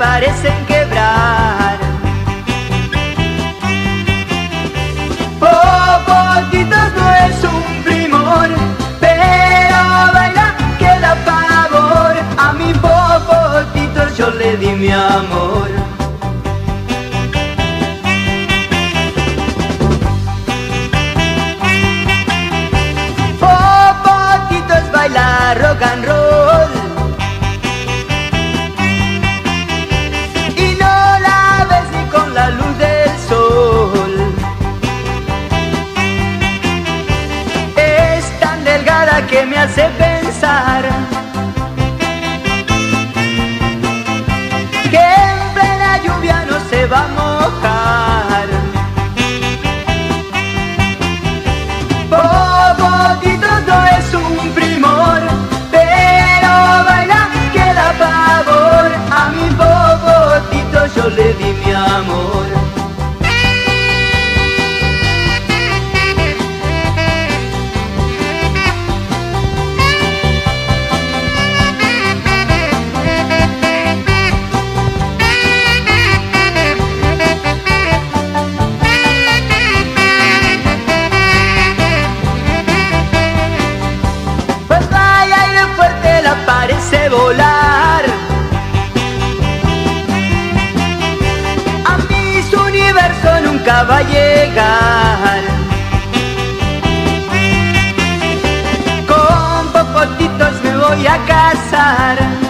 parecen quebrar. Popotitos no es un primor, pero baila que da pavor. A mi Popotitos yo le di mi amor. Popotitos baila rock and roll y no la ves ni con la luz del sol. Es tan delgada que me hace pensar que en plena lluvia no se va a mojar. Popotitos no es un primor, pero baila que da pavor. A mi Popotitos yo le di mi amor. Parece volar, a mis universo nunca va a llegar. Con Popotitos me voy a casar.